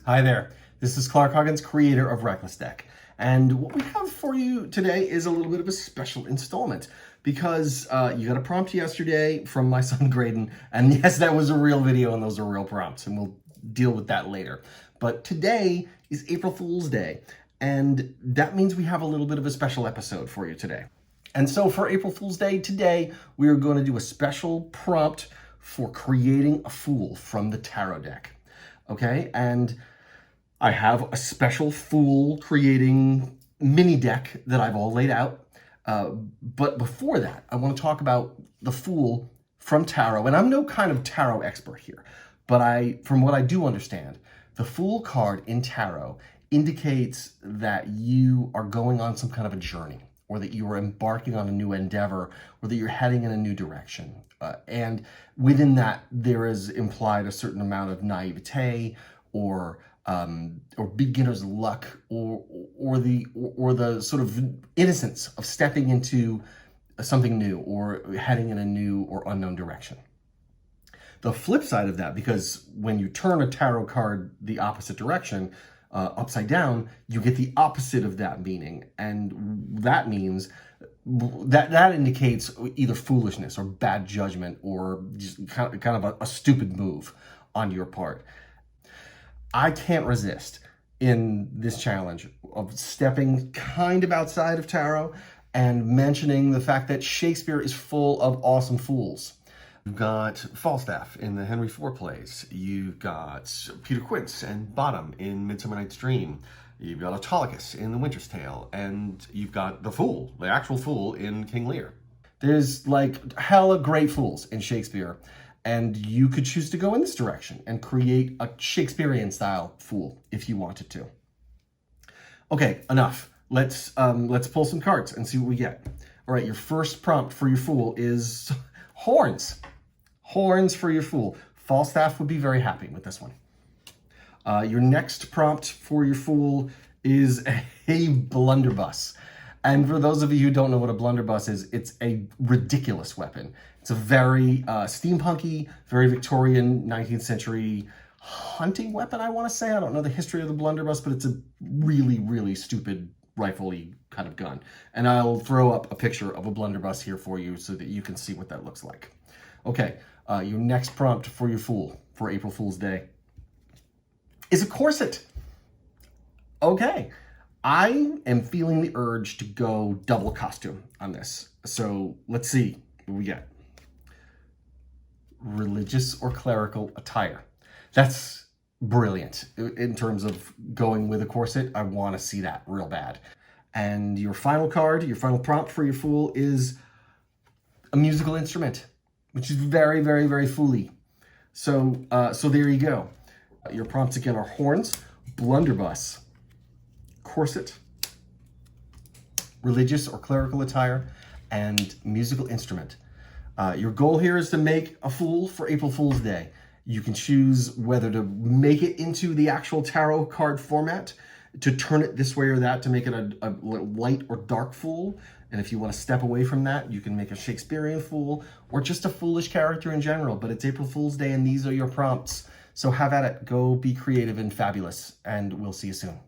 Hi there, this is Clark Huggins, creator of Reckless Deck. And what we have for you today is a little bit of a special installment because you got a prompt yesterday from my son Graydon, and yes, that was a real video and those are real prompts, and we'll deal with that later. But today is April Fool's Day, and that means we have a little bit of a special episode for you today. And so for April Fool's Day today, we are going to do a special prompt for creating a fool from the tarot deck. Okay, and I have a special fool creating mini deck that I've all laid out. But before that, I want to talk about the fool from tarot. And I'm no kind of tarot expert here, but from what I do understand, the fool card in tarot indicates that you are going on some kind of a journey, or that you are embarking on a new endeavor, or that you're heading in a new direction. And within that, there is implied a certain amount of naivete, or beginner's luck, or the sort of innocence of stepping into something new, or heading in a new or unknown direction. The flip side of that, because when you turn a tarot card the opposite direction, upside down, you get the opposite of that meaning, and that means that indicates either foolishness or bad judgment, or just kind of a stupid move on your part. I can't resist in this challenge of stepping kind of outside of tarot and mentioning the fact that Shakespeare is full of awesome fools. You've got Falstaff in the Henry IV plays. You've got Peter Quince and Bottom in Midsummer Night's Dream. You've got Autolycus in The Winter's Tale. And you've got the Fool, the actual Fool, in King Lear. There's like hella great fools in Shakespeare. And you could choose to go in this direction and create a Shakespearean style fool if you wanted to. Okay, enough. Let's pull some cards and see what we get. All right, your first prompt for your fool is horns. Horns for your fool. Falstaff would be very happy with this one. Your next prompt for your fool is a blunderbuss. And for those of you who don't know what a blunderbuss is, it's a ridiculous weapon. It's a very steampunky, very Victorian 19th century hunting weapon, I want to say. I don't know the history of the blunderbuss, but it's a really, really stupid rifle-y kind of gun. And I'll throw up a picture of a blunderbuss here for you so that you can see what that looks like. Okay, your next prompt for your fool for April Fool's Day is a corset. Okay. I am feeling the urge to go double costume on this. So let's see what we get. Religious or clerical attire. That's brilliant. In terms of going with a corset, I want to see that real bad. And your final card, your final prompt for your fool is a musical instrument, which is very, very, very fooly. So there you go. Your prompts again are horns, blunderbuss, corset, religious or clerical attire, and musical instrument. Your goal here is to make a fool for April Fool's Day. You can choose whether to make it into the actual tarot card format, to turn it this way or that, to make it a light or dark fool. And if you want to step away from that, you can make a Shakespearean fool, or just a foolish character in general. But it's April Fool's Day, and these are your prompts. So have at it. Go be creative and fabulous, and we'll see you soon.